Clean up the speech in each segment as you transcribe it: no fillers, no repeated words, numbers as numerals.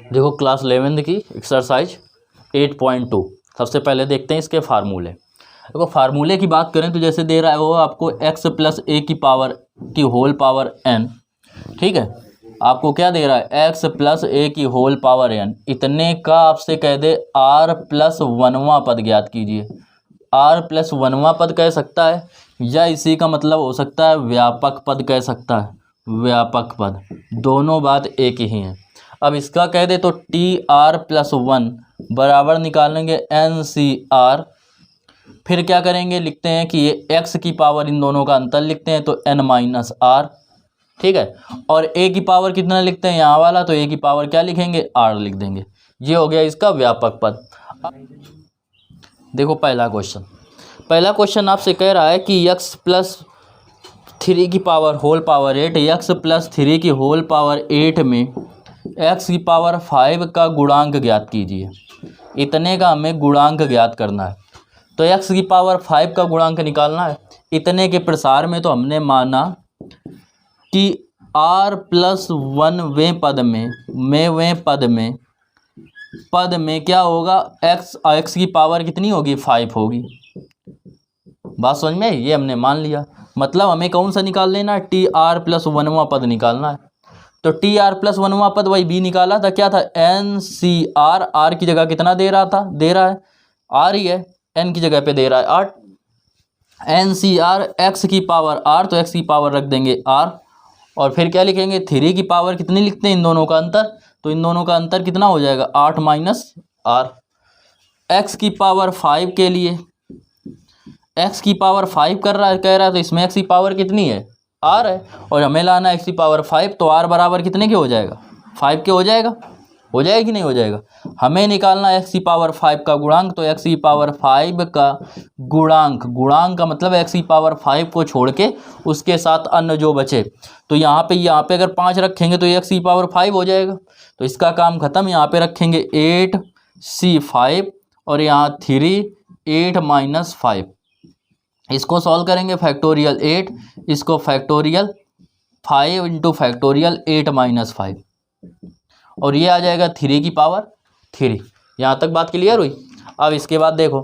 देखो क्लास 11 की एक्सरसाइज 8.2। सबसे पहले देखते हैं इसके फार्मूले। देखो फार्मूले की बात करें तो जैसे दे रहा है वो आपको x प्लस ए की पावर की होल पावर n, ठीक है। आपको क्या दे रहा है, x प्लस ए की होल पावर n, इतने का आपसे कह दे r प्लस वनवां पद ज्ञात कीजिए। r प्लस वनवां पद कह सकता है या इसी का मतलब हो सकता है व्यापक पद कह सकता है, व्यापक पद, दोनों बात एक ही है। अब इसका कह दे तो टी आर प्लस वन बराबर निकालेंगे एन सी आर, फिर क्या करेंगे, लिखते हैं कि ये x की पावर, इन दोनों का अंतर लिखते हैं तो n माइनस आर, ठीक है। और a की पावर कितना लिखते हैं यहाँ वाला, तो a की पावर क्या लिखेंगे, r लिख देंगे। ये हो गया इसका व्यापक पद। देखो पहला क्वेश्चन आपसे कह रहा है कि x प्लस 3 की power whole power 8, x plus 3 की होल पावर 8 में x की पावर 5 का गुणांक ज्ञात कीजिए। इतने का हमें गुणांक ज्ञात करना है, तो x की पावर 5 का गुणांक निकालना है। इतने के प्रसार में तो हमने माना कि r प्लस वन वें पद में क्या होगा, x की पावर कितनी होगी, 5 होगी। बात समझ में, ये हमने मान लिया। मतलब हमें कौन सा निकाल लेना है, टी आर प्लस वनवां पद निकालना है। तो टी आर प्लस वनवां पद वही बी निकाला था, क्या था, एन सी आर। आर की जगह कितना दे रहा है आर ही है, एन की जगह पे दे रहा है 8। एन सी आर एक्स की पावर आर, तो एक्स की पावर रख देंगे आर, और फिर क्या लिखेंगे, 3 की पावर कितनी लिखते हैं, इन दोनों का अंतर, तो इन दोनों का अंतर कितना हो जाएगा, 8 माइनस आर। एक्स की पावर 5 के लिए, एक्स की पावर 5 कह रहा है तो इसमें एक्स की पावर कितनी है, आर है, और हमें लाना है एक्स की पावर 5, तो आर बराबर कितने के हो जाएगा, 5 के हो जाएगा कि नहीं हो जाएगा। हमें निकालना है एक्स की पावर 5 का गुणांक, तो एक्स की पावर 5 का गुणांक का मतलब एक्स की पावर 5 को छोड़ के उसके साथ अन्य जो बचे, तो यहाँ पे अगर 5 रखेंगे तो एक्स की पावर 5 हो जाएगा। तो इसका काम खत्म, यहाँ पे रखेंगे 8c5 और यहाँ 3, 8 माइनस 5। इसको सॉल्व करेंगे, फैक्टोरियल 8, इसको फैक्टोरियल 5 इंटू फैक्टोरियल 8 माइनस 5, और ये आ जाएगा 3 की पावर 3। यहाँ तक बात क्लियर हुई। अब इसके बाद देखो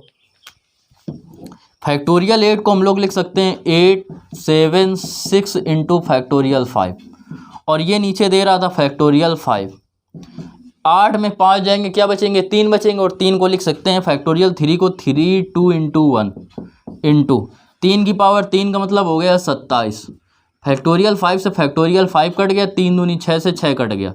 फैक्टोरियल 8 को हम लोग लिख सकते हैं 876 इंटू फैक्टोरियल 5, और ये नीचे दे रहा था फैक्टोरियल 5। 8 में 5 जाएंगे, क्या बचेंगे, 3 बचेंगे, और 3 को लिख सकते हैं फैक्टोरियल 3 को 3 2 इंटू 1 इंटू 3 की पावर 3 का मतलब हो गया 27। फैक्टोरियल 5 से फैक्टोरियल 5 कट गया, 3 दूनी 6 से 6 कट गया।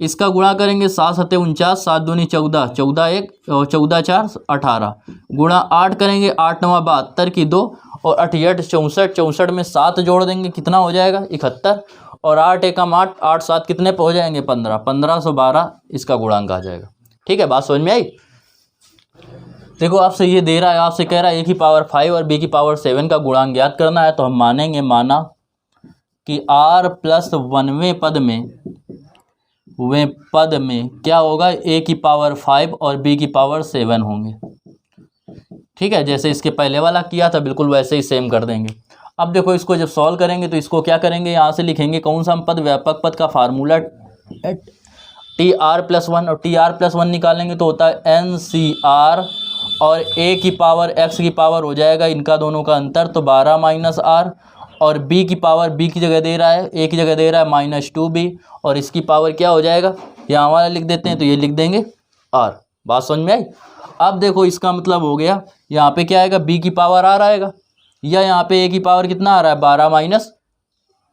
इसका गुणा करेंगे 7 सत्ते 49, 7 दूनी 14, 14 1 और 14 4 18, गुणा 8 करेंगे, 8 9 72 की 2 और 8 8 64, 64 में 7 जोड़ देंगे, कितना हो जाएगा 71, और 8 1 8, 8 7 कितने पे हो जाएंगे 15, 1512 इसका गुणांक आ जाएगा। ठीक है, बात समझ में आई। देखो आपसे ये दे रहा है, आपसे कह रहा है ए की पावर 5 और बी की पावर 7 का गुणांक ज्ञात करना है, तो हम माना कि r प्लस वनवें पद में क्या होगा, a की पावर 5 और b की पावर 7 होंगे। ठीक है, जैसे इसके पहले वाला किया था बिल्कुल वैसे ही सेम कर देंगे। अब देखो इसको जब सॉल्व करेंगे तो इसको क्या करेंगे, यहाँ से लिखेंगे कौन सा पद, व्यापक पद का formula T R plus one, और टी आर प्लस वन निकालेंगे तो होता है एन सी आर, और a की पावर x की पावर हो जाएगा इनका दोनों का अंतर, तो 12 माइनस आर, और b की पावर b की जगह दे रहा है, a की जगह दे रहा है माइनस 2b, और इसकी पावर क्या हो जाएगा, यहाँ वाला लिख देते हैं तो ये लिख देंगे r। बात समझ में आई। अब देखो इसका मतलब हो गया, यहाँ पे क्या आएगा, b की पावर r आएगा, या यहाँ पे a की पावर कितना आ रहा है 12 माइनस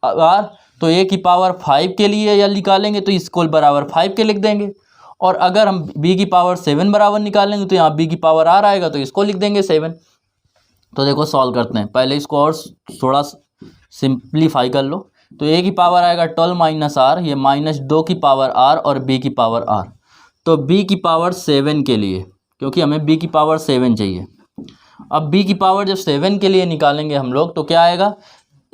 r, तो a की पावर 5 के लिए या निकालेंगे तो इसको बराबर 5 के लिख देंगे, और अगर हम b की पावर 7 बराबर निकालेंगे तो यहाँ b की पावर r आएगा तो इसको लिख देंगे 7। तो देखो सॉल्व करते हैं, पहले इसको और थोड़ा सिंप्लीफाई कर लो। तो a की पावर आएगा 12 माइनस r, ये माइनस 2 की पावर r और b की पावर r, तो b की पावर 7 के लिए, क्योंकि हमें b की पावर 7 चाहिए। अब b की पावर जब 7 के लिए निकालेंगे हम लोग तो क्या आएगा,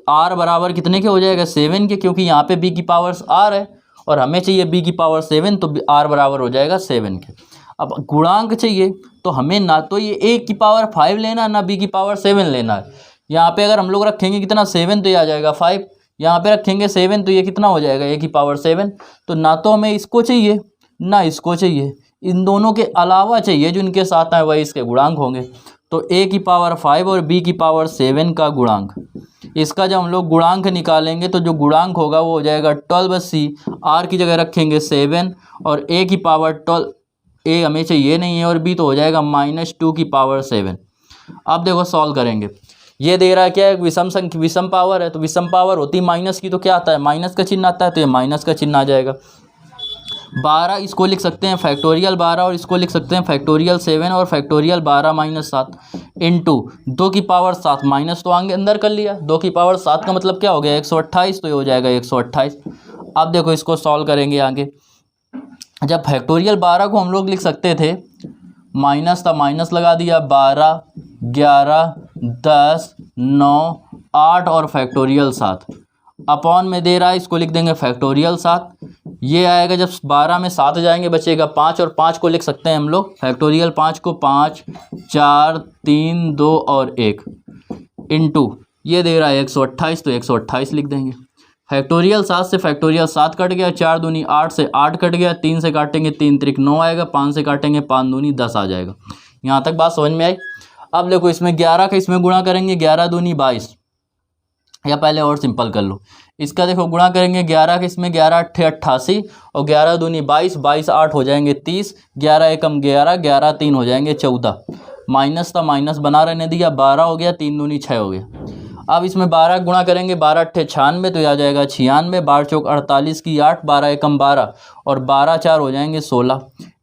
r बराबर कितने के हो जाएगा 7 के, क्योंकि यहाँ पे b की पावर r है और हमें चाहिए b की पावर 7, तो r बराबर हो जाएगा 7 के। अब गुणांक चाहिए तो हमें ना तो ये a की पावर 5 लेना है ना b की पावर 7 लेना है। यहाँ पे अगर हम लोग रखेंगे कितना 7 तो ये आ जाएगा 5, यहाँ पे रखेंगे 7 तो ये कितना हो जाएगा a की पावर 7, तो ना तो हमें इसको चाहिए ना इसको चाहिए, इन दोनों के अलावा चाहिए जो इनके साथ है वही इसके गुणांक होंगे। तो a की पावर 5 और b की पावर 7 का गुणांक, इसका जब हम लोग गुणांक निकालेंगे तो जो गुणांक होगा वो हो जाएगा 12c, r की जगह रखेंगे 7 और a की पावर 12, a हमें चाहिए नहीं है, और b तो हो जाएगा -2 की पावर 7। अब देखो सॉल्व करेंगे, ये दे रहा है क्या है, विषम संख्या, विषम पावर है, तो विषम पावर होती है माइनस की, तो क्या आता है माइनस का चिन्ह आता है, तो ये माइनस का चिन्ह आ जाएगा। 12 इसको लिख सकते हैं फैक्टोरियल 12 और इसको लिख सकते हैं फैक्टोरियल 7 और फैक्टोरियल 12 - 7 इंटू 2 की पावर 7, माइनस तो आगे अंदर कर लिया, 2 की पावर 7 का मतलब क्या हो गया 128, तो ये हो जाएगा 128। अब देखो इसको सॉल्व करेंगे आगे, जब फैक्टोरियल 12 को हम लोग लिख सकते थे, माइनस था माइनस लगा दिया, 12 11 10 9 8 और फैक्टोरियल 7 अपॉन में दे रहा है, इसको लिख देंगे फैक्टोरियल 7। ये आएगा जब 12 में 7 जाएंगे बचेगा 5, और 5 को लिख सकते हैं हम लोग फैक्टोरियल 5 को 5 4 3 2 और 1 इंटू ये दे रहा है 128, तो 128 लिख देंगे। फैक्टोरियल 7 से फैक्टोरियल 7 कट गया, 4 दूनी 8 से 8 कट गया, 3 से काटेंगे 3 त्रिक 9 आएगा, 5 से काटेंगे 5 दूनी 10 आ जाएगा। यहाँ तक बात समझ में आई। अब देखो इसमें 11 का इसमें गुणा करेंगे, 11 दूनी 22, या पहले और सिंपल कर लो, इसका देखो गुणा करेंगे 11 के इसमें, 11 अट्ठे 88 और 11 दूनी 22, 22 8 हो जाएंगे 30, 11 एकम 11, 11 3 हो जाएंगे 14, माइनस था माइनस बना रहने दिया, 12 हो गया, 3 दूनी 6 हो गया। अब इसमें 12 गुणा करेंगे, 12 अट्ठे 96, तो आ जाएगा 96, 12 चौक 48 की 8, 12 एकम 12 और 12 4 हो जाएंगे 16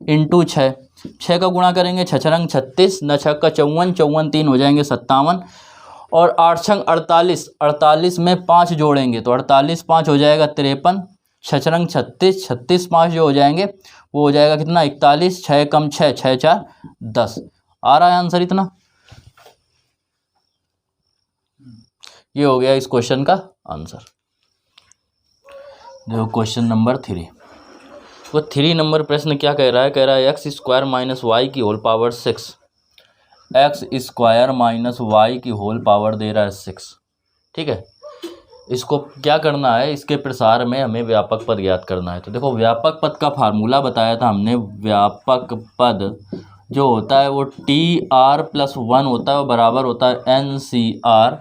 इंटू 6, 6 का गुणा करेंगे 6 छंग 36, न 6 का 54, 54 3 हो जाएंगे 57 और 8 छंग 48, 48 में 5 जोड़ेंगे तो 48 5 हो जाएगा 53, 6 छंग 36, 36 5 जो हो जाएंगे वो हो जाएगा कितना 41, 6 कम 6, 6 4 10। आ रहा है आंसर इतना। ये हो गया इस क्वेश्चन का आंसर। देखो क्वेश्चन नंबर 3, वो 3 नंबर प्रश्न क्या कह रहा है, कह रहा है x² - y की होल पावर 6, x² - y की होल पावर दे रहा है 6। ठीक है, इसको क्या करना है, इसके प्रसार में हमें व्यापक पद ज्ञात करना है। तो देखो व्यापक पद का फार्मूला बताया था हमने, व्यापक पद जो होता है वो TR+1 होता है, वो बराबर होता है NCR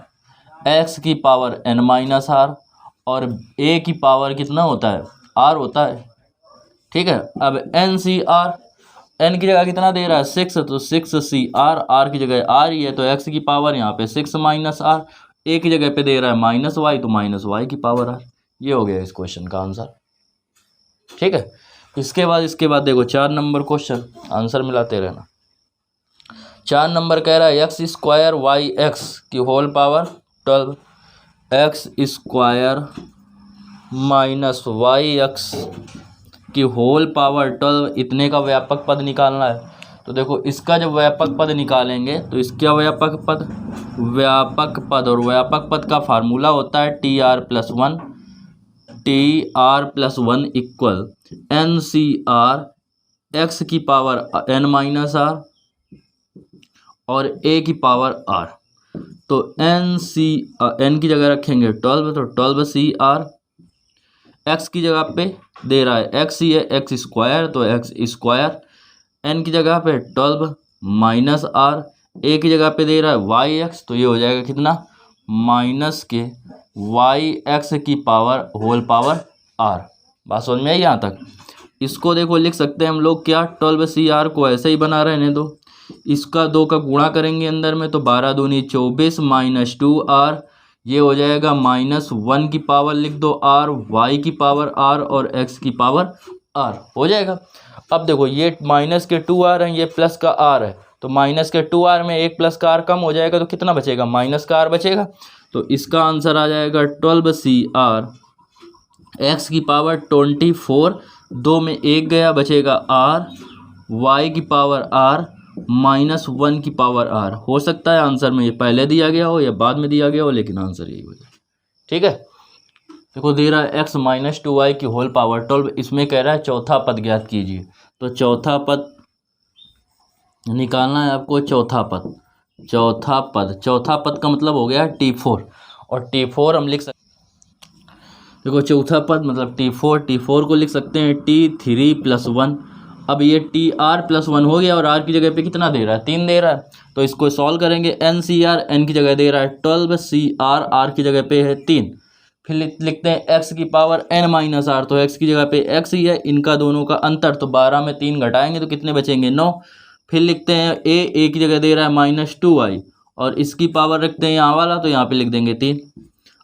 x की पावर n-r और a की पावर कितना होता है r होता है। ठीक है, अब NCR n की जगह कितना दे रहा है 6, तो 6CR, r की जगह r ही है, तो x की पावर यहाँ पे 6 - r, a की जगह पे दे रहा है -y, तो -y की पावर r। ये हो गया इस क्वेश्चन का आंसर। ठीक है, इसके बाद देखो 4 नंबर क्वेश्चन, आंसर मिलाते रहना। 4 नंबर कह रहा है x² yx की होल पावर 12, x² - yx की होल पावर 12 इतने का व्यापक पद निकालना है। तो देखो इसका जब व्यापक पद निकालेंगे तो इसका व्यापक पद और व्यापक पद का फार्मूला होता है TR+1 इक्वल NCR x की पावर n-r और a की पावर r। तो n की जगह रखेंगे 12, तो 12CR, x की जगह पे दे रहा है x ही है, x², तो x², n की जगह पे 12 -r, a की जगह पे दे रहा है yx, तो ये हो जाएगा कितना माइनस के yx की पावर होल पावर r। बात समझ में आई यहाँ तक। इसको देखो लिख सकते हैं हम लोग क्या, 12CR को ऐसे ही बना रहने दो, इसका 2 का गुणा करेंगे अंदर में, तो 12 दूनी 24 -2r, ये हो जाएगा -1 की पावर लिख दो r, y की पावर r और x की पावर r हो जाएगा। अब देखो ये माइनस के 2r है, ये प्लस का r है, तो माइनस के 2r में एक प्लस का r कम हो जाएगा, तो कितना बचेगा माइनस का r बचेगा। तो इसका आंसर आ जाएगा 12CR x की पावर 24, 2 में 1 गया बचेगा r, y की पावर r -1 की पावर r। हो सकता है आंसर में ये पहले दिया गया हो या बाद में दिया गया हो, लेकिन आंसर यही हो जाए। ठीक है, देखो दे रहा है x - 2y की होल पावर 12, इसमें कह रहा है चौथा पद ज्ञात कीजिए। तो चौथा पद निकालना है आपको, चौथा पद का मतलब हो गया T4, और T4 हम लिख सकते, देखो चौथा पद मतलब T4 को लिख सकते हैं T3 + 1। अब ये TR+1 हो गया और R की जगह पे कितना दे रहा है, 3 दे रहा है। तो इसको सॉल्व करेंगे, NCR N की जगह दे रहा है 12, CR R की जगह पे है 3। फिर लिखते हैं x की पावर n-r, तो x की जगह पे x ही है, इनका दोनों का अंतर, तो 12 में 3 घटाएंगे तो कितने बचेंगे, 9। फिर लिखते हैं a की जगह दे रहा है -2i और इसकी पावर रखते हैं यहाँ वाला, तो यहाँ पे लिख देंगे 3।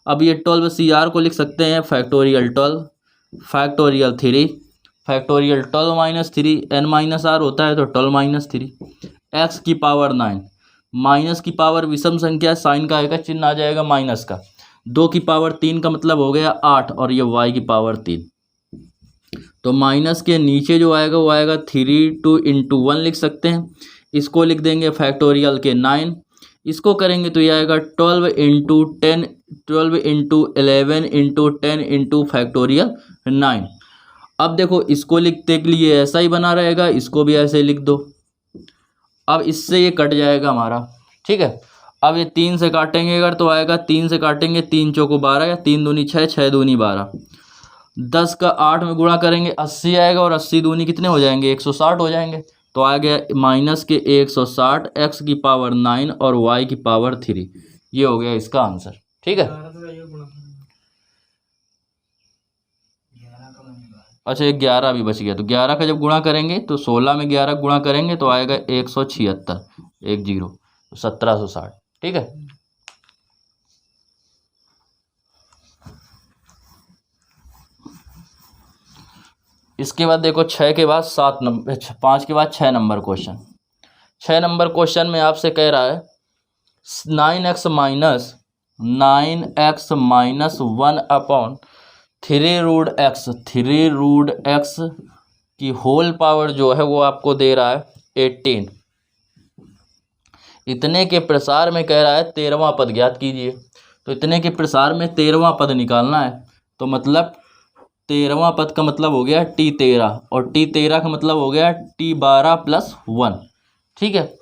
अब ये 12CR को लिख सकते हैं फैक्टोरियल 12 फैक्टोरियल 3 फैक्टोरियल 12 - 3 n-r होता है तो 12 - 3 x की पावर 9। माइनस की पावर विषम संख्या, साइन का आएगा चिन्ह आ जाएगा माइनस का। 2 की पावर 3 का मतलब हो गया 8 और ये y की पावर 3। तो माइनस के नीचे जो आएगा वो आएगा 3 2 × 1 लिख सकते हैं। इसको लिख देंगे फैक्टोरियल के 9। इसको करेंगे तो ये आएगा 12 × 10 12 × 11 × 10 × फैक्टोरियल 9। अब देखो इसको लिखते के लिए ऐसा ही बना रहेगा, इसको भी ऐसे लिख दो। अब इससे ये कट जाएगा हमारा, ठीक है। अब ये 3 से काटेंगे अगर तो आएगा 3 से काटेंगे 3 चौको 12 या 3 दूनी 6 6 दूनी 12। 10 का 8 में गुणा करेंगे 80 आएगा और 80 दूनी कितने हो जाएंगे, 160 हो जाएंगे। तो आ गया माइनस के 160 x की पावर 9 और y की पावर 3। ये हो गया इसका आंसर, ठीक है। अच्छा 11 भी बच गया, तो 11 का जब गुणा करेंगे तो 16 में 11 गुणा करेंगे तो आएगा 176 10 तो 1760, ठीक है। इसके बाद देखो 6 के बाद 7 नंबर 5 के बाद 6 नंबर क्वेश्चन। 6 नंबर क्वेश्चन में आपसे कह रहा है 9x - 1/3√x की होल पावर जो है वो आपको दे रहा है 18। इतने के प्रसार में कह रहा है 13वां पद ज्ञात कीजिए। तो इतने के प्रसार में 13वां पद निकालना है, तो मतलब 13वां पद का मतलब हो गया T13 और T13 का मतलब हो गया T12 + 1, ठीक है।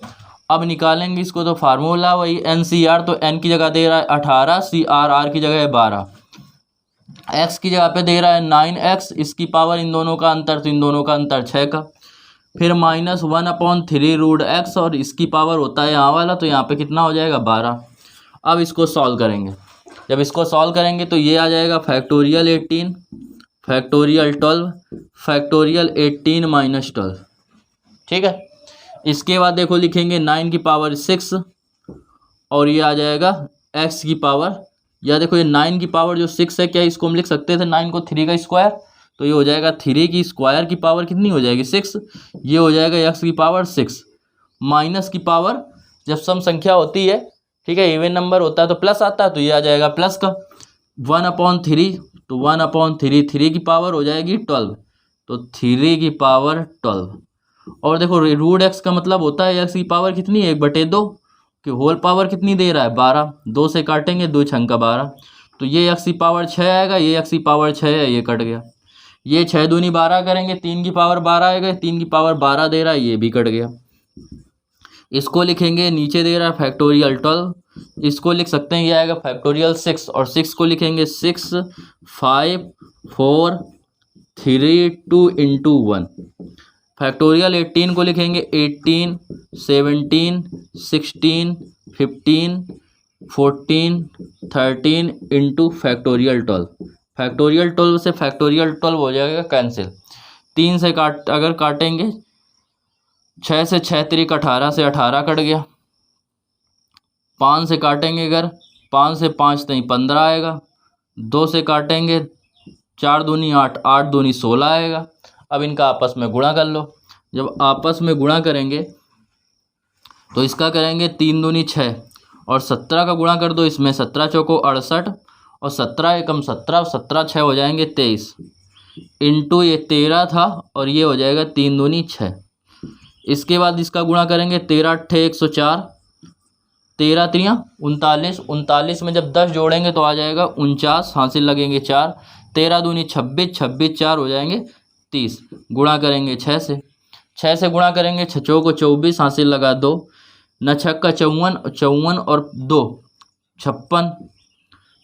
अब निकालेंगे इसको तो फार्मूला वही NCR, तो n की जगह दे रहा है 18, CR R की जगह है 12, x की जगह पे दे रहा है 9x, इसकी पावर इन दोनों का अंतर, तो इन दोनों का अंतर 6 का। फिर -1/3√x और इसकी पावर होता है यहाँ वाला, तो यहाँ पे कितना हो जाएगा 12। अब इसको सॉल्व करेंगे, जब इसको सॉल्व करेंगे तो ये आ जाएगा फैक्टोरियल 18 फैक्टोरियल 12 फैक्टोरियल 18 - 12, ठीक है। इसके बाद देखो लिखेंगे 9 की पावर 6 और ये आ जाएगा x की पावर, या देखो ये 9 की पावर जो 6 है, क्या इसको हम लिख सकते थे 9 को 3 का स्क्वायर, तो ये हो जाएगा 3 की स्क्वायर की पावर कितनी हो जाएगी 6, ये हो जाएगा x की पावर 6। माइनस की पावर जब सम संख्या होती है, ठीक है, इवन नंबर होता है तो प्लस आता है, तो ये आ जाएगा प्लस का 1/3, तो 1/3 3 की पावर हो जाएगी 12, तो 3 की पावर 12। और देखो √x का मतलब होता है x की पावर कितनी है 1/2 कि होल पावर कितनी दे रहा है 12, 2 से काटेंगे 2 × 12, तो ये x की पावर 6 आएगा, ये x की पावर 6 है, ये कट गया। ये 6 दूनी 12 करेंगे 3 की पावर 12 आएगा, 3 की पावर 12 दे रहा है, ये भी कट गया। इसको लिखेंगे, नीचे दे रहा है फैक्टोरियल 12, इसको लिख सकते हैं ये आएगा फैक्टोरियल 6 और 6 को लिखेंगे 6 5 4 3 2 × 1। फैक्टोरियल 18 को लिखेंगे 18 17 16 15 14 13 × फैक्टोरियल 12। फैक्टोरियल 12 से फैक्टोरियल 12 हो जाएगा कैंसिल। 3 से अगर काटेंगे 6 से 6 3 18 से 18 कट गया। 5 से काटेंगे अगर 5 से 5 नहीं 15 आएगा। 2 से काटेंगे 4 दूनी 8 8 दूनी 16 आएगा। अब इनका आपस में गुणा कर लो। जब आपस में गुणा करेंगे तो इसका करेंगे 3 दूनी 6 और 17 का गुणा कर दो इसमें, 17 चौको 68 और 17 एकम 17, 17 6 हो जाएंगे 23 इंटू ये 13 था और ये हो जाएगा 3 दूनी 6। इसके बाद इसका गुणा करेंगे 13 8 104, 13 3 39, 39 में जब 10 जोड़ेंगे तो आ जाएगा 49, हासिल लगेंगे 4, 13 दूनी 26, 26 4 हो जाएंगे 30। गुणा करेंगे 6 से, 6 से गुणा करेंगे 6 चौको 24, हासिल लगा 2, न 6 का 54, 54 और 2 56।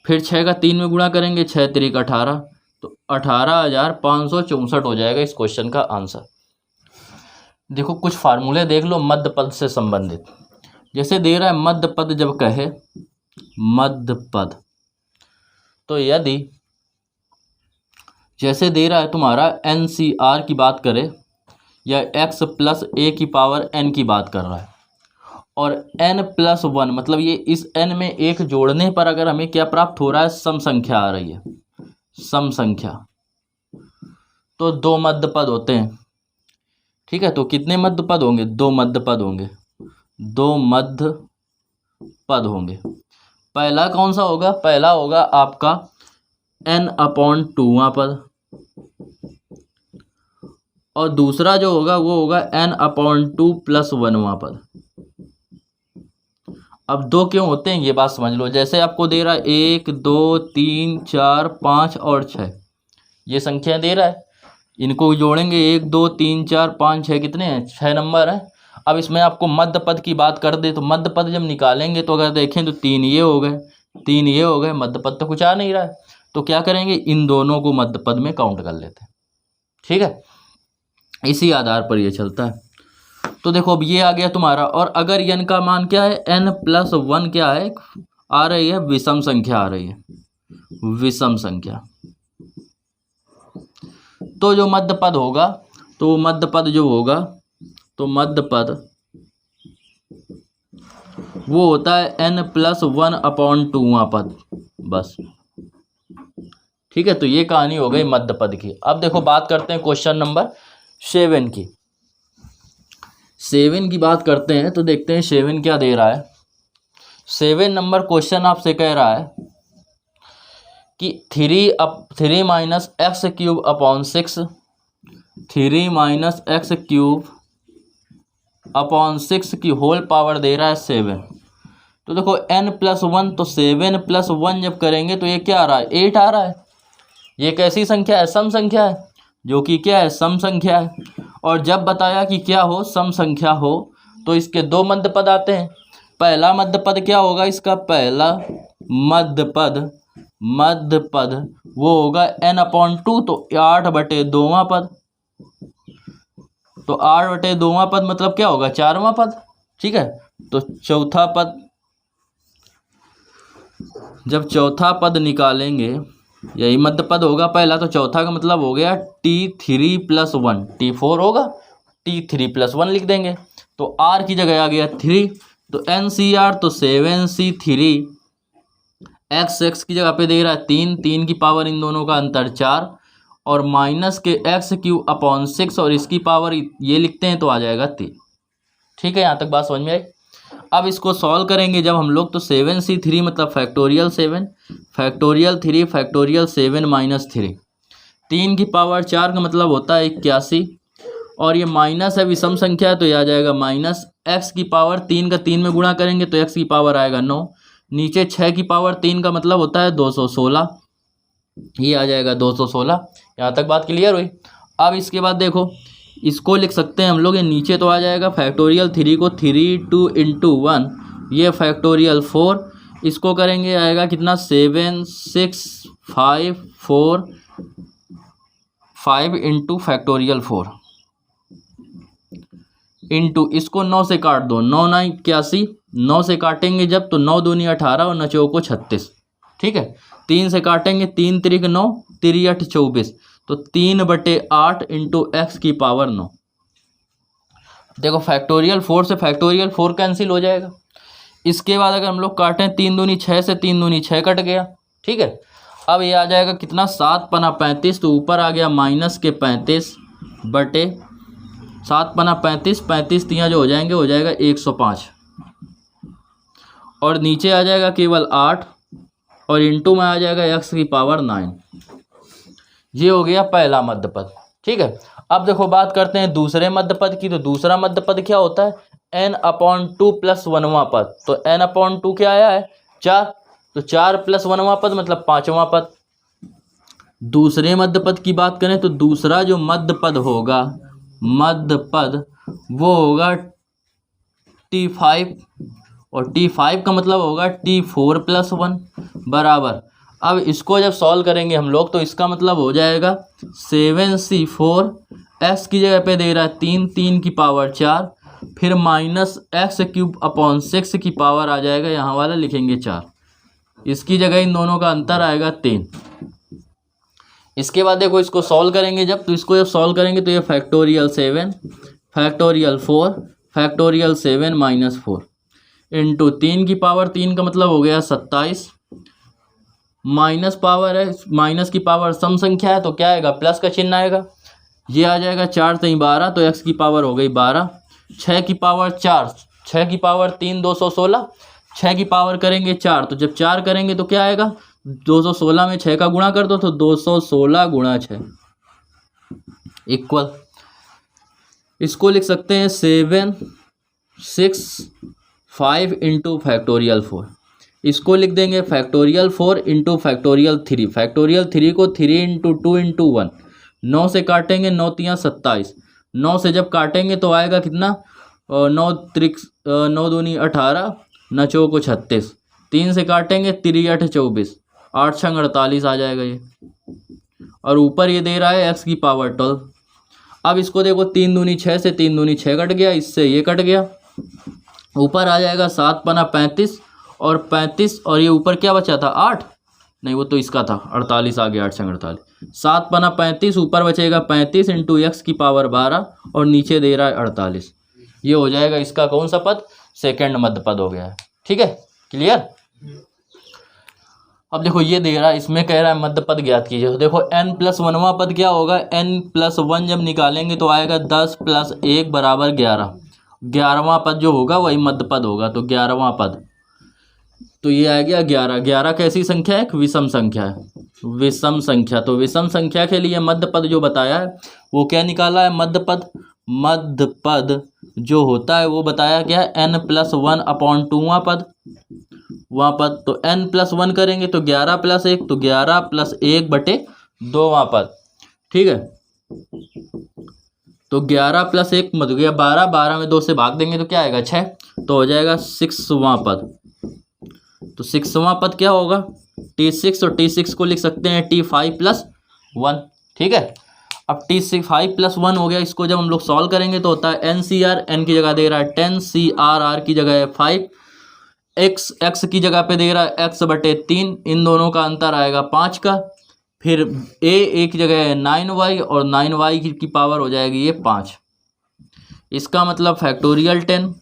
फिर 6 का 3 में गुणा करेंगे, 6 3 18, तो 18,564 हो जाएगा इस क्वेश्चन का आंसर। देखो कुछ फार्मूले देख लो मध्य पद से संबंधित। जैसे दे रहा है मध्य पद, जब कहे मध्य पद, तो यदि जैसे दे रहा है तुम्हारा NCR की बात करें या x प्लस a की पावर n की बात कर रहा है, और n+1 मतलब ये इस n में एक जोड़ने पर अगर हमें क्या प्राप्त हो रहा है, सम संख्या आ रही है, सम संख्या, तो 2 मध्य पद होते हैं। ठीक है, तो कितने मध्य पद होंगे? 2 मध्य पद होंगे, 2 मध्य पद होंगे। पहला कौन सा होगा? पहला होगा आपका n/2वां पद, और दूसरा जो होगा वो होगा n/2 + 1वां पद। अब 2 क्यों होते हैं ये बात समझ लो। जैसे आपको दे रहा है 1 2 3 4 5 और 6, ये संख्या दे रहा है, इनको जोड़ेंगे 1 2 3 4 5 6, कितने हैं? 6 नंबर है। अब इसमें आपको मध्य पद की बात कर दे, तो मध्य पद जब निकालेंगे तो अगर देखें तो 3 ये हो गए, 3 ये हो गए, मध्य पद तो कुछ आ नहीं रहा है, तो क्या करेंगे, इन दोनों को मध्य पद में काउंट कर लेते हैं। ठीक है, इसी आधार पर ये चलता है। तो देखो अब ये आ गया तुम्हारा, और अगर n का मान क्या है, n+1 क्या है, आ रही है विषम संख्या, आ रही है विषम संख्या, तो जो मध्य पद होगा, तो मध्य पद जो होगा, तो मध्य पद वो होता है n+1/2वां पद, बस। ठीक है, तो ये कहानी हो गई मध्य पद की। अब देखो बात करते हैं क्वेश्चन नंबर 7 की। 7 की बात करते हैं तो देखते हैं 7 क्या दे रहा है। 7 नंबर क्वेश्चन आपसे कह रहा है कि 3 - x³ 3 - x³ की होल पावर दे रहा है 7। तो देखो n+1, तो 7+1 जब करेंगे तो ये क्या आ रहा है, 8 आ रहा है। ये कैसी संख्या है? सम संख्या है, जो कि क्या है, सम संख्या है। और जब बताया कि क्या हो, सम संख्या हो, तो इसके 2 मध्य पद आते हैं। पहला मध्य पद क्या होगा इसका? पहला मध्य पद वो होगा n/2, तो 8/2वां पद, तो 8/2वां पद मतलब क्या होगा, 4वां पद। ठीक है, तो चौथा पद, जब चौथा पद निकालेंगे, यही मध्य पद होगा पहला, तो चौथा का मतलब हो गया T3+1, T4 होगा, T3+1 लिख देंगे, तो R की जगह आ गया 3, तो NCR, तो 7C3, x की जगह पे दे रहा है 3 की पावर, इन दोनों का अंतर 4, और माइनस के x³ और इसकी पावर ये लिखते हैं तो आ जाएगा 3। ठीक है, यहाँ तक बात समझ में आई। अब इसको सॉल्व करेंगे जब हम लोग, तो 7C3 मतलब फैक्टोरियल 7, फैक्टोरियल 3, फैक्टोरियल 7 - 3, 3 की पावर 4 का मतलब होता है 81, और ये माइनस है, विषम संख्या है, तो ये आ जाएगा -x की पावर 3 का 3 में गुणा करेंगे तो x की पावर आएगा 9, नीचे 6 की पावर 3 का मतलब होता है 216, ये आ जाएगा 216। यहाँ तक बात क्लियर हुई। अब इसके बाद देखो, इसको लिख सकते हैं हम लोग, ये नीचे तो आ जाएगा फैक्टोरियल 3 को 3 2 × 1, ये फैक्टोरियल 4, इसको करेंगे आएगा कितना, 7 6 5 4 5 × फैक्टोरियल 4 इंटू, इसको 9 से काट दो, 9 9 81, 9 से काटेंगे जब, तो 9 दूनी 18 और 9 चौको 36। ठीक है, 3 से काटेंगे, 3 3 9, 3 8 24, तो 3/8 × x की पावर 9। देखो फैक्टोरियल 4 से फैक्टोरियल 4 कैंसिल हो जाएगा। इसके बाद अगर हम लोग काटें, 3 दूनी 6 से 3 दूनी 6 कट गया। ठीक है, अब ये आ जाएगा कितना, 7 पना 35, तो ऊपर आ गया -के 35/7 पना 35, 35 तियाँ जो हो जाएंगे, हो जाएगा 105, और नीचे आ जाएगा केवल 8, और इंटू में आ जाएगा x की पावर 9। ये हो गया पहला मध्य पद। ठीक है, अब देखो बात करते हैं दूसरे मध्य पद की। तो दूसरा मध्य पद क्या होता है, n/2 + 1वां पद, तो n/2 क्या आया है, 4, तो 4 + 1वां पद मतलब 5वां पद। दूसरे मध्य पद की बात करें तो दूसरा जो मध्य पद होगा, मध्य पद वो होगा T5, और T5 का मतलब होगा T4 + 1 बराबर अब इसको जब सॉल्व करेंगे हम लोग तो इसका मतलब हो जाएगा 7c4 x की जगह पे दे रहा है 3 की पावर 4 फिर -x³/6 की पावर आ जाएगा, यहाँ वाला लिखेंगे 4, इसकी जगह इन दोनों का अंतर आएगा 3। इसके बाद देखो इसको सॉल्व करेंगे जब, तो इसको जब सॉल्व करेंगे तो ये फैक्टोरियल 7 फैक्टोरियल 4 फैक्टोरियल 7 -4 इंटू 3 की पावर 3 का मतलब हो गया 27, माइनस पावर है, माइनस की पावर सम संख्या है तो क्या आएगा, प्लस का चिन्ह आएगा, ये आ जाएगा 4 3 12 तो x की पावर हो गई 12, 6 की पावर 4, 6 की पावर 3 216, 6 की पावर करेंगे 4 तो जब 4 करेंगे तो क्या आएगा, 216 में 6 का गुणा कर दो तो 216 गुणा 6 इक्वल, इसको लिख सकते हैं 7 6 5 इंटू फैक्टोरियल 4, इसको लिख देंगे फैक्टोरियल 4 इंटू फैक्टोरियल 3, फैक्टोरियल 3 को 3 इंटू 2 इंटू 1, 9 से काटेंगे 9 3 27, 9 से जब काटेंगे तो आएगा कितना, 9 दूनी 18, 9 चौको 36, 3 से काटेंगे 3 8 24, 8 6 48 आ जाएगा ये, और ऊपर ये दे रहा है x की पावर 12। अब इसको देखो 3 दूनी 6 से 3 दूनी 6 कट गया, इससे ये कट गया, ऊपर आ जाएगा 7 पना 35 और 35 और ये ऊपर क्या बचा था 8, नहीं वो तो इसका था 48 आ गया, 8 6 48, 7 पना 35 ऊपर बचेगा 35 इंटू x की पावर 12 और नीचे दे रहा है 48, ये हो जाएगा इसका कौन सा पद, सेकंड मध्य पद हो गया है। ठीक है, क्लियर। अब देखो ये दे रहा है, इसमें कह रहा है मध्य पद ज्ञात कीजिए, तो देखो n+1वां पद क्या होगा, n+1 जब निकालेंगे तो आएगा 10 + 1 = 11, 11वां पद जो होगा वही मध्य पद होगा, तो 11वां पद, तो ये आ गया 11। 11 कैसी संख्या है, एक विषम संख्या है, विषम संख्या, तो विषम संख्या के लिए मध्य पद जो बताया है वो क्या निकाला है, मध्य पद, मध्य पद जो होता है वो बताया क्या है, n+1/2वां पद, वहाँ पद, तो n+1 करेंगे तो 11 + 1 तो 11 + 1/2वां पद। ठीक है, तो 11 + 1 मत गया 12, 12 में 2 से भाग देंगे तो क्या आएगा 6, तो हो जाएगा 6वां पद। तो 6वां पद क्या होगा, T6, और T6 को लिख सकते हैं T5 + 1। ठीक है, अब T5 + 1 हो गया, इसको जब हम लोग सॉल्व करेंगे तो होता है NCR, n की जगह दे रहा है 10, CR की जगह है 5, x की जगह पे दे रहा है x/3, इन दोनों का अंतर आएगा 5 का, फिर a की जगह है 9y और 9y की पावर हो जाएगी ये 5, इसका मतलब फैक्टोरियल 10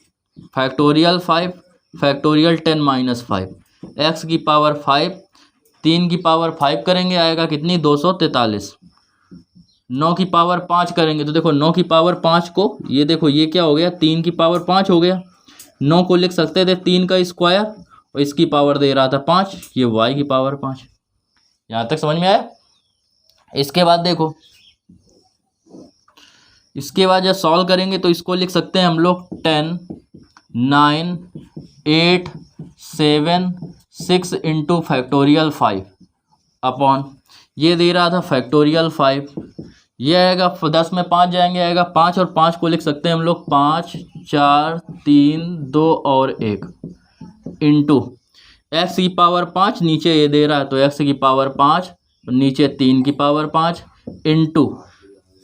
फैक्टोरियल 5 फैक्टोरियल 10 - 5, x की पावर 5, 3 की पावर 5 करेंगे आएगा कितनी 243, 9 की पावर 5 करेंगे तो देखो 9 की पावर 5 को, ये देखो ये क्या हो गया 3 की पावर 5 हो गया, 9 को लिख सकते थे 3 का स्क्वायर और इसकी पावर दे रहा था 5, ये y की पावर 5। यहाँ तक समझ में आया। इसके बाद देखो, इसके बाद जब सॉल्व करेंगे तो इसको लिख सकते हैं हम लोग 10 9 8 7 6 इंटू फैक्टोरियल 5 अपॉन, ये दे रहा था फैक्टोरियल 5, ये आएगा 10 में 5 जाएंगे आएगा 5 और 5 को लिख सकते हैं हम लोग 5 4 3 2 और 1 इंटू x की पावर 5, नीचे ये दे रहा है तो x की पावर 5 नीचे 3 की पावर 5 इंटू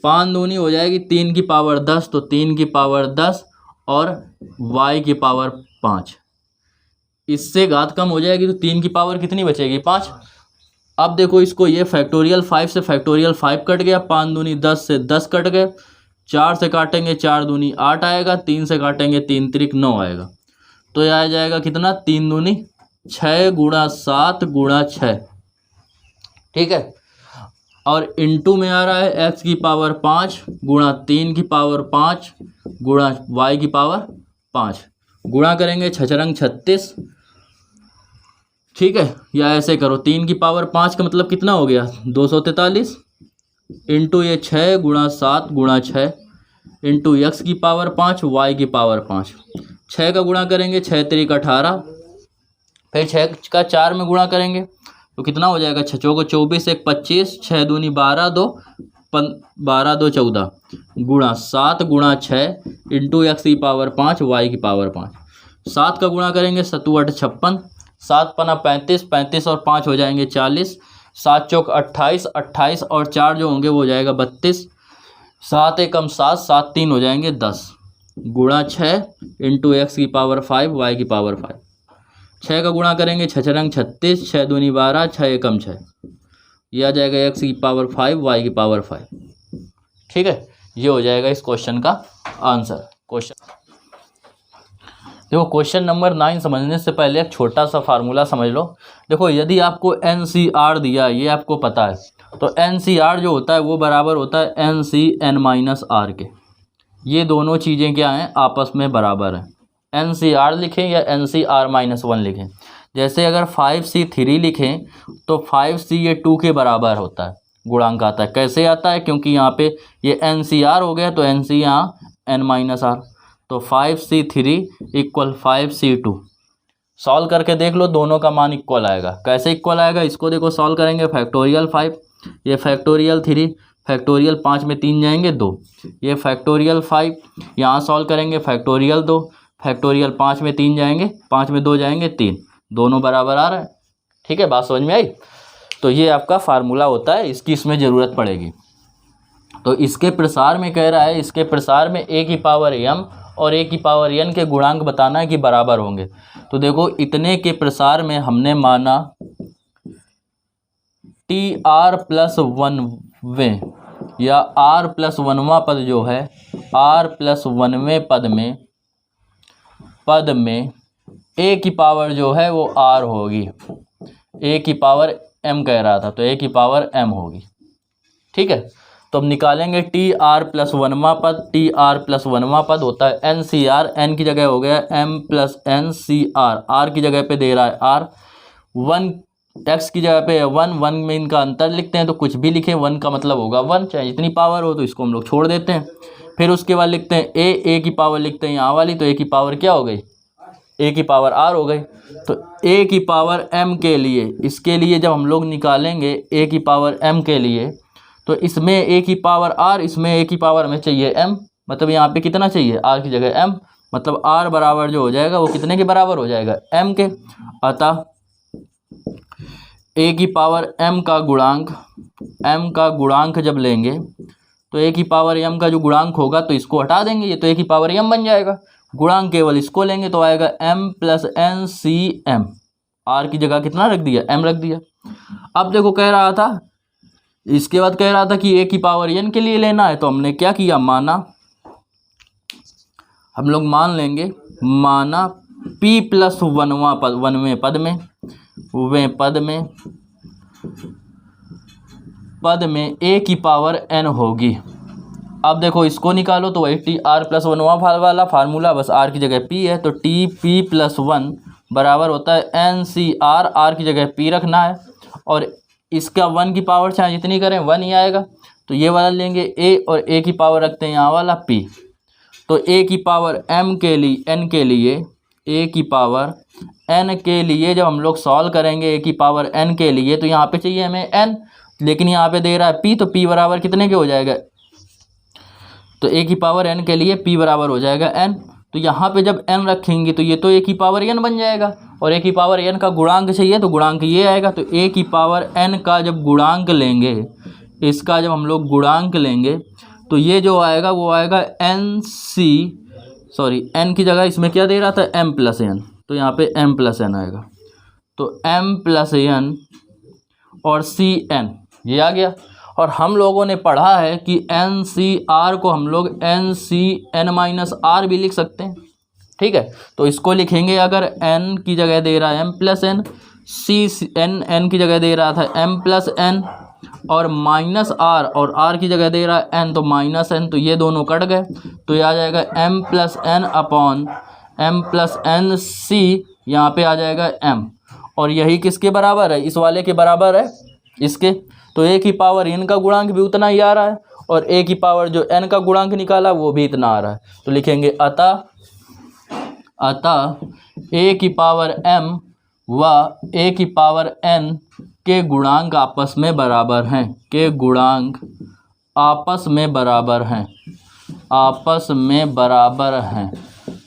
5 दूनी हो जाएगी 3 की पावर 10 तो 3 की पावर 10 और y की पावर 5, इससे घात कम हो जाएगी तो 3 की पावर कितनी बचेगी 5। अब देखो इसको, ये फैक्टोरियल 5 से फैक्टोरियल 5 कट गया, 5 दूनी 10 से 10 कट गए, 4 से काटेंगे 4 दूनी 8 आएगा, 3 से काटेंगे 3 त्रिक 9 आएगा, तो यह आ जाएगा कितना 3 दूनी 6 गुणा 7 गुणा 6। ठीक है, और इंटू में आ रहा है x की पावर 5 गुणा 3 की पावर 5 गुणा y की पावर 5, गुणा करेंगे 6 रंग 36। ठीक है, या ऐसे करो 3 की पावर 5 का मतलब कितना हो गया 243 इंटू ये 6 गुणा 7 गुणा 6 इंटू x की पावर 5 y की पावर 5, 6 का गुणा करेंगे 6 त्रिक 18, फिर 6 का 4 में गुणा करेंगे तो कितना हो जाएगा 6 चौको 24 1 25, 6 दूनी 12 2 12 2 14 गुणा 7 गुणा 6 इंटू x की पावर 5 y की पावर 5, 7 का गुणा करेंगे 7 8 56, 7 पना 35, 35 और 5 हो जाएंगे 40, 7 चौक 28, 28 और 4 जो होंगे वो हो जाएगा 32, 7 एकम 7, 7 3 हो जाएंगे 10, गुणा 6 इंटू एक्स की पावर 5 वाई की पावर 5। 6 का गुणा करेंगे 6 रंग 36, 6 दूनी 12, 6 एकम 6, ये आ जाएगा एक्स की पावर 5 वाई की पावर 5। ठीक है, ये हो जाएगा इस क्वेश्चन का आंसर। देखो क्वेश्चन नंबर 9 समझने से पहले एक छोटा सा फार्मूला समझ लो। देखो यदि आपको NCR दिया, ये आपको पता है, तो NCR जो होता है वो बराबर होता है NCN-R के। ये दोनों चीज़ें क्या हैं, आपस में बराबर हैं। NCR लिखें या NCR-1 लिखें। जैसे अगर 5C3 लिखें तो 5C ये 2 के बराबर होता है, गुणांक आता है। कैसे आता है, क्योंकि यहाँ पे ये NCR हो गया तो NC यहाँ N-R, तो 5C3 इक्वल 5C2। सॉल्व करके देख लो, दोनों का मान इक्वल आएगा। कैसे इक्वल आएगा, इसको देखो सॉल्व करेंगे। फैक्टोरियल 5, ये फैक्टोरियल 3, फैक्टोरियल 5 में 3 जाएंगे 2, ये फैक्टोरियल 5, यहाँ सॉल्व करेंगे फैक्टोरियल 2, फैक्टोरियल 5 में 3 जाएंगे, 5 में 2 जाएंगे 3, दोनों बराबर आ रहा है। ठीक है, बात समझ में आई। तो ये आपका फार्मूला होता है, इसकी इसमें ज़रूरत पड़ेगी। तो इसके प्रसार में कह रहा है, इसके प्रसार में a की पावर m और a की पावर n के गुणांक बताना है कि बराबर होंगे। तो देखो इतने के प्रसार में हमने माना TR+1वें या R+1वां पद जो है, R+1वें पद में a की पावर जो है वो r होगी, a की पावर m कह रहा था तो a की पावर m होगी। ठीक है, तो अब निकालेंगे TR+1वां पद। TR+1वां पद होता है NCR, n की जगह हो गया M+NCR, r की जगह पे दे रहा है r, 1 x की जगह पे 1, 1 में इनका अंतर लिखते हैं तो कुछ भी लिखें, 1 का मतलब होगा 1, चाहे जितनी पावर हो, तो इसको हम लोग छोड़ देते हैं। फिर उसके बाद लिखते हैं a की पावर लिखते हैं यहाँ वाली, तो a की पावर क्या हो गई, a की पावर r हो गई। तो a की पावर m के लिए, इसके लिए जब हम लोग निकालेंगे a की पावर m के लिए, तो इसमें a की पावर r, इसमें a की पावर हमें चाहिए m, मतलब यहाँ पे कितना चाहिए, r की जगह m, मतलब r बराबर जो हो जाएगा वो कितने के बराबर हो जाएगा, m के। अतः a की पावर m का गुणांक जब लेंगे तो a की पावर m का जो गुणांक होगा तो इसको हटा देंगे, ये तो a की पावर m बन जाएगा। गुणांक केवल इसको लेंगे तो आएगा M+NCM, r की जगह कितना रख दिया, m रख दिया। अब देखो कह रहा था, इसके बाद कह रहा था कि a की पावर n के लिए लेना है, तो हमने क्या किया, माना, हम लोग मान लेंगे, माना P+1वां पद, 1वें पद में a की पावर n होगी। अब देखो इसको निकालो तो वही TR+1वां वाला फार्मूला, बस r की जगह p है, तो TP+1 बराबर होता है NCR, r की जगह p रखना है, और इसका 1 की पावर चाहे जितनी करें 1 ही आएगा। तो ये वाला लेंगे a, और a की पावर रखते हैं यहाँ वाला p। तो a की पावर m के लिए, n के लिए, a की पावर n के लिए जब हम लोग सॉल्व करेंगे a की पावर n के लिए, तो यहाँ पे चाहिए हमें n, लेकिन यहाँ पे दे रहा है p, तो p बराबर कितने के हो जाएगा, तो a की पावर n के लिए p बराबर हो जाएगा n। तो यहाँ पे जब n रखेंगे तो ये तो a की पावर n बन जाएगा, और a की पावर n का गुणांक चाहिए तो गुणांक ये आएगा। तो a की पावर n का जब गुणांक लेंगे, इसका जब हम लोग गुणांक लेंगे तो ये जो आएगा वो आएगा n की जगह इसमें क्या दे रहा था, m+n, तो यहाँ पे m+n आएगा, तो m+n और Cn ये आ गया। और हम लोगों ने पढ़ा है कि NCR को हम लोग NCN-R भी लिख सकते हैं। ठीक है, तो इसको लिखेंगे, अगर n की जगह दे रहा है m+n, n की जगह दे रहा था m+n, और -r, और r की जगह दे रहा है n, तो -n, तो ये दोनों कट गए, तो ये आ जाएगा m+n/m+n/c, यहाँ पे आ जाएगा m, और यही किसके बराबर है, इस वाले के बराबर है इसके। तो a की पावर n का गुणांक भी उतना ही आ रहा है, और a की पावर जो n का गुणांक निकाला वो भी इतना आ रहा है। तो लिखेंगे अतः a की पावर m व a की पावर n के गुणांक आपस में बराबर हैं, के गुणांक आपस में बराबर हैं,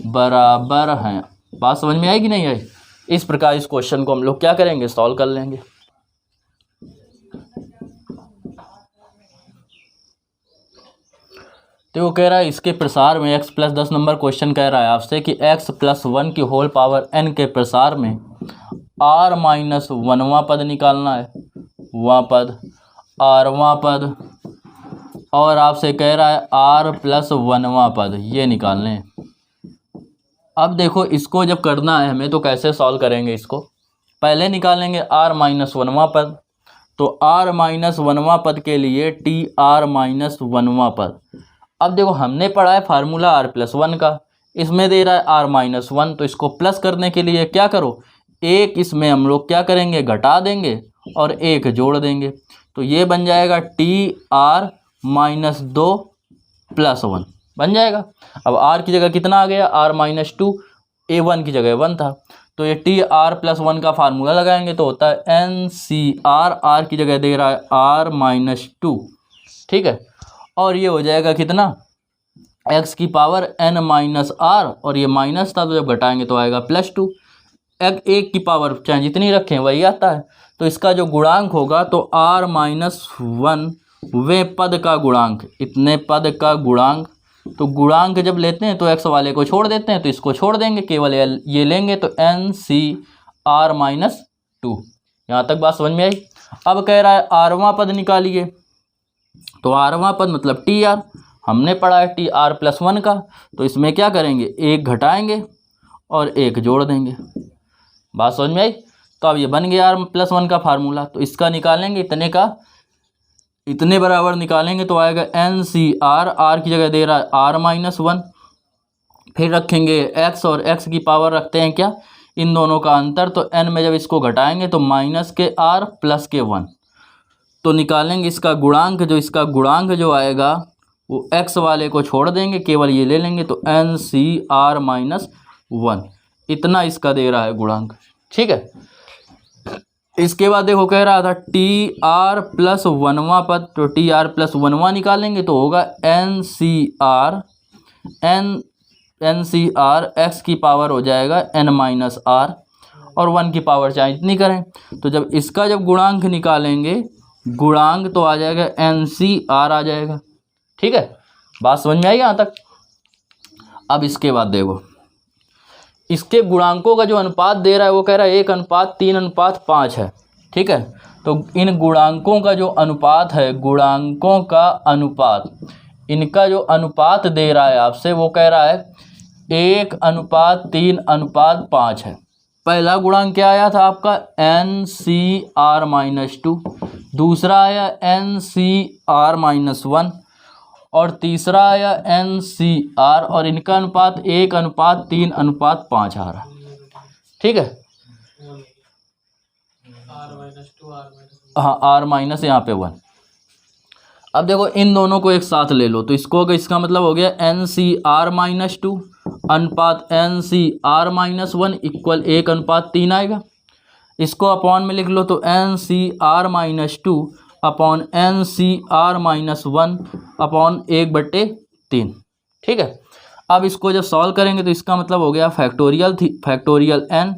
बराबर हैं। बात समझ में आई कि नहीं आई? इस प्रकार इस क्वेश्चन को हम लोग क्या करेंगे, सॉल्व कर लेंगे। तो वो कह रहा है इसके प्रसार में x प्लस 10 नंबर क्वेश्चन कह रहा है आपसे कि x प्लस 1 की होल पावर n के प्रसार में r माइनस 1वां पद निकालना है, वां पद, rवां पद, और आपसे कह रहा है r प्लस 1वां पद, ये निकालने हैं। अब देखो इसको जब करना है हमें तो कैसे सॉल्व करेंगे इसको, पहले निकालेंगे r माइनस 1वां पद, तो r माइनस 1वां पद के लिए टी r माइनस 1वां पद। अब देखो हमने पढ़ा है फार्मूला r प्लस 1 का, इसमें दे रहा है r माइनस 1, तो इसको प्लस करने के लिए क्या करो, एक इसमें हम लोग क्या करेंगे, घटा देंगे और एक जोड़ देंगे, तो ये बन जाएगा टी r माइनस 2 प्लस 1 बन जाएगा। अब r की जगह कितना आ गया, r माइनस 2, a1 की जगह 1 था, तो ये टी r प्लस 1 का फार्मूला लगाएंगे तो होता है एन सी आर, r की जगह दे रहा है r माइनस 2, ठीक है। और ये हो जाएगा कितना, x की पावर n माइनस r, और ये माइनस था तो जब घटाएंगे तो आएगा प्लस 2। एक की पावर चाहे जितनी रखें वही आता है, तो इसका जो गुणांक होगा तो r माइनस 1 वे पद का गुणांक, इतने पद का गुणांक, तो गुणांक जब लेते हैं तो x वाले को छोड़ देते हैं, तो इसको छोड़ देंगे, केवल ये लेंगे, तो एन सी आर माइनस 2। यहाँ तक बात समझ में आई। अब कह रहा है आरवां पद निकालिए, तो आरवां पद मतलब टी आर, हमने पढ़ा है टी आर प्लस 1 का, तो इसमें क्या करेंगे, एक घटाएंगे और एक जोड़ देंगे। बात समझ में आई। तो अब ये बन गया आर प्लस 1 का फार्मूला, तो इसका निकालेंगे, इतने का इतने बराबर निकालेंगे तो आएगा एन सी आर, आर की जगह दे रहा है आर माइनस 1, फिर रखेंगे एक्स, और एक्स की पावर रखते हैं क्या, इन दोनों का अंतर, तो एन में जब इसको घटाएंगे तो माइनस के आर प्लस के 1, तो निकालेंगे इसका गुणांक, जो इसका गुणांक जो आएगा वो एक्स वाले को छोड़ देंगे, केवल ये ले लेंगे, तो एन सी आर माइनस 1, इतना इसका दे रहा है गुणांक, ठीक है। इसके बाद देखो कह रहा था टी आर प्लस 1वां पद, तो टी आर प्लस 1वां निकालेंगे तो होगा N C R, N C R, X की पावर हो जाएगा एन माइनस आर, और 1 की पावर चाहे इतनी करें, तो जब इसका जब गुणांक निकालेंगे, गुणांक तो आ जाएगा एन सी आर आ जाएगा, ठीक है। बात समझ में आई यहाँ तक। अब इसके बाद देखो इसके गुणांकों का जो अनुपात दे रहा है वो कह रहा है 1:3:5 है, ठीक है। तो इन गुणांकों का जो अनुपात है, गुणांकों का अनुपात, इनका जो अनुपात दे रहा है आपसे वो कह रहा है 1:3:5 है। पहला गुणांक क्या आया था आपका, एन सी आर माइनस 2, दूसरा आया एन सी आर माइनस 1, और तीसरा आया एन सी आर, और इनका अनुपात 1:3:5 आ रहा, ठीक है। हाँ, आर माइनस यहाँ पे 1। अब देखो इन दोनों को एक साथ ले लो, तो इसका मतलब हो गया एन सी आर माइनस 2 अनुपात N C R minus 1 equal 1:3 आएगा। इसको अपॉन में लिख लो, तो N C R minus 2 upon N C R minus 1 upon 1/3, ठीक है। अब इसको जब सॉल्व करेंगे तो इसका मतलब हो गया फैक्टोरियल एन,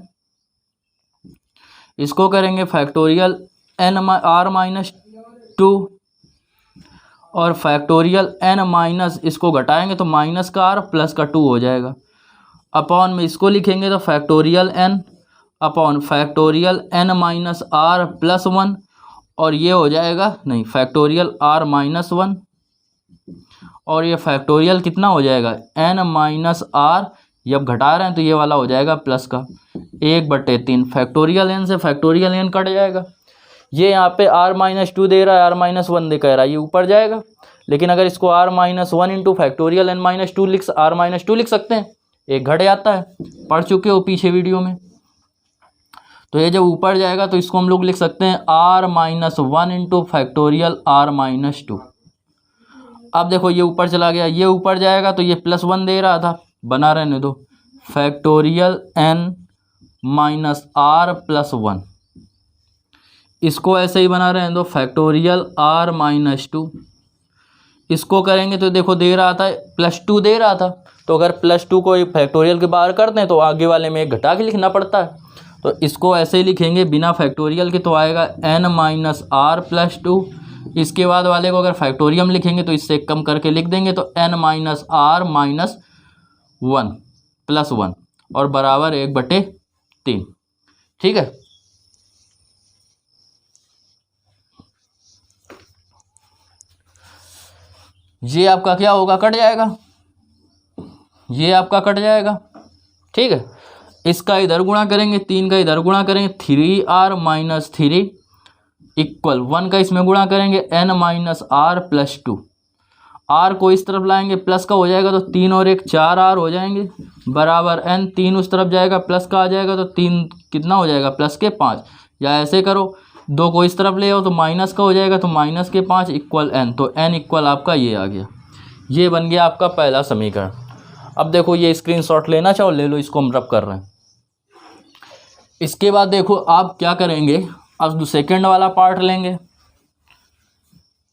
इसको करेंगे फैक्टोरियल एन आर माइनस 2, और फैक्टोरियल एन माइनस, इसको घटाएंगे तो माइनस का आर प्लस का 2 हो जाएगा, अपॉन में इसको लिखेंगे तो factorial N upon factorial N minus R plus 1, और ये हो जाएगा नहीं फैक्टोरियल आर माइनस 1, और ये फैक्टोरियल कितना हो जाएगा एन माइनस आर, जब घटा रहे हैं तो ये वाला हो जाएगा प्लस का 1/3, फैक्टोरियल एन से फैक्टोरियल एन कट जाएगा। ये यहाँ पे आर माइनस 2 दे रहा है, आर माइनस 1 दे कह रहा है, ये ऊपर जाएगा, लेकिन अगर इसको R minus 1 into factorial N minus 2 R minus 2 लिख सकते हैं, एक घट जाता है, पढ़ चुके हो पीछे वीडियो में। तो ये जब ऊपर जाएगा तो इसको हम लोग लिख सकते हैं R minus 1 into factorial R minus 2। अब देखो ये ऊपर चला गया, ये ऊपर जाएगा तो ये प्लस 1 दे रहा था, बना रहने दो, factorial N minus R plus 1, इसको ऐसे ही बना रहने दो, फैक्टोरियल आर माइनस 2। इसको करेंगे तो देखो दे रहा था प्लस 2 दे रहा था, तो अगर प्लस 2 को फैक्टोरियल के बाहर कर दें तो आगे वाले में एक घटा के लिखना पड़ता है, तो इसको ऐसे ही लिखेंगे बिना फैक्टोरियल के, तो आएगा n माइनस आर प्लस 2। इसके बाद वाले को अगर फैक्टोरियम लिखेंगे तो इससे कम करके लिख देंगे, तो n minus R minus 1 plus 1 और बराबर 1/3। ठीक है, ये आपका क्या होगा, कट जाएगा, ये आपका कट जाएगा। ठीक है, इसका इधर गुणा करेंगे, 3 का इधर गुणा करेंगे, 3r माइनस 3 इक्वल 1 का इसमें गुणा करेंगे n minus R plus 2। r को इस तरफ लाएंगे, प्लस का हो जाएगा तो 3 और 1 4r हो जाएंगे बराबर n। 3 उस तरफ जाएगा, प्लस का आ जाएगा तो 3 कितना हो जाएगा, प्लस के 5। या ऐसे करो, 2 को इस तरफ ले आओ तो माइनस का हो जाएगा, तो माइनस के 5 इक्वल n। तो n इक्वल आपका ये आ गया, ये बन गया आपका पहला समीकरण। अब देखो ये स्क्रीनशॉट लेना चाहो ले लो, इसको हम रब कर रहे हैं। इसके बाद देखो आप क्या करेंगे, अब सेकंड वाला पार्ट लेंगे।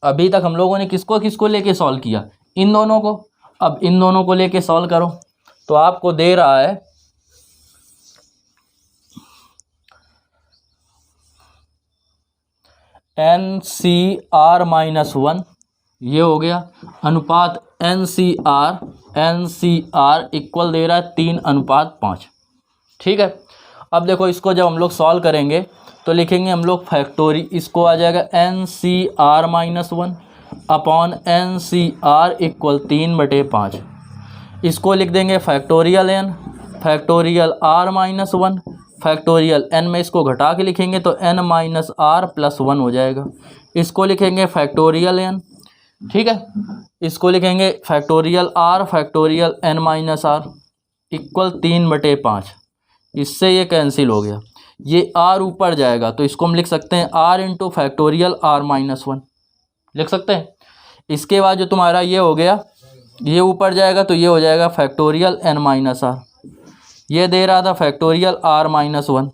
अभी तक हम लोगों ने किसको किसको लेके सॉल्व किया, इन दोनों को। अब इन दोनों को लेके सॉल्व करो, तो आपको दे रहा है NCr माइनस 1, ये हो गया अनुपात NCr इक्वल दे रहा है 3:5। ठीक है, अब देखो इसको जब हम लोग सॉल्व करेंगे तो लिखेंगे हम लोग फैक्टोरी, इसको आ जाएगा NCr minus 1 upon NCr equal 3/5। इसको लिख देंगे factorial n, factorial r minus 1, factorial n में इसको घटा के लिखेंगे तो n माइनस r प्लस 1 हो जाएगा। इसको लिखेंगे फैक्टोरियल n, ठीक है, इसको लिखेंगे factorial r, factorial n minus r equal 3/5। इससे ये कैंसिल हो गया, ये r ऊपर जाएगा तो इसको हम लिख सकते हैं r into factorial r minus 1 लिख सकते हैं। इसके बाद जो तुम्हारा ये हो गया, ये ऊपर जाएगा तो ये हो जाएगा फैक्टोरियल n माइनस r। ये दे रहा था फैक्टोरियल r माइनस 1।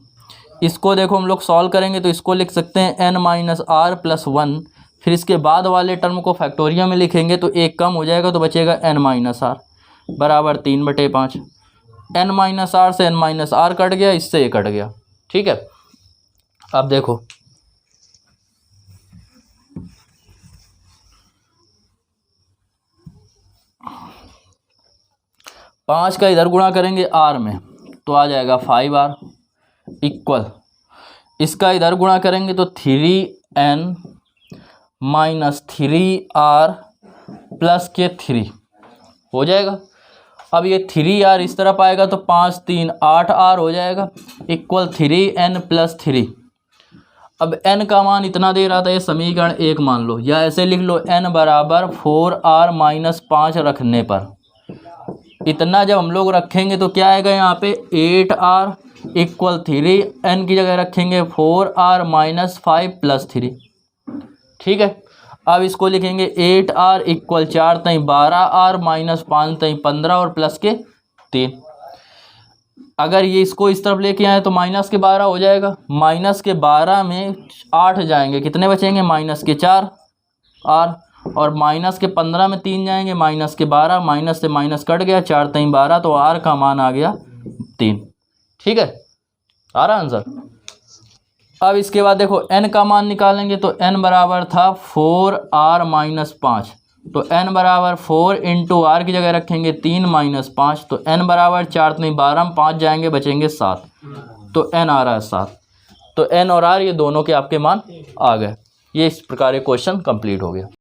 इसको देखो हम लोग सॉल्व करेंगे तो इसको लिख सकते हैं n माइनस r प्लस 1। फिर इसके बाद वाले टर्म को फैक्टोरियल में लिखेंगे तो एक कम हो जाएगा तो बचेगा n माइनस r बराबर 3/5। n माइनस आर से n माइनस आर कट गया, इससे ये कट गया। ठीक है, अब देखो पाँच का इधर गुणा करेंगे r में तो आ जाएगा 5r इक्वल, इसका इधर गुणा करेंगे तो 3n माइनस 3r प्लस के 3 हो जाएगा। अब ये 3r इस तरफ आएगा तो 5 3 8r हो जाएगा इक्वल 3n प्लस 3। अब n का मान इतना दे रहा था, ये समीकरण 1 मान लो, या ऐसे लिख लो n बराबर 4r माइनस 5 रखने पर इतना जब हम लोग रखेंगे तो क्या आएगा यहाँ पे 8r इक्वल 3n की जगह रखेंगे 4r माइनस 5 प्लस 3। ठीक है, अब इसको लिखेंगे 8r इक्वल 4 तई 12r माइनस 5 तई 15 और प्लस के 3। अगर ये इसको इस तरफ लेके आए तो माइनस के 12 हो जाएगा, माइनस के 12 में 8 जाएंगे, कितने बचेंगे माइनस के 4r, और माइनस के 15 में 3 जाएंगे, माइनस के 12, माइनस से माइनस कट गया, 4 तई 12 तो r का मान आ गया 3। ठीक है, आ रहा आंसर। अब इसके बाद देखो n का मान निकालेंगे तो n बराबर था 4r माइनस 5, तो n बराबर 4 इंटू आर की जगह रखेंगे 3 माइनस 5, तो n बराबर 4 नहीं 12 में 5 जाएंगे बचेंगे 7, तो n आ रहा है 7। तो n और r ये दोनों के आपके मान आ गए। ये इस प्रकार क्वेश्चन कंप्लीट हो गया।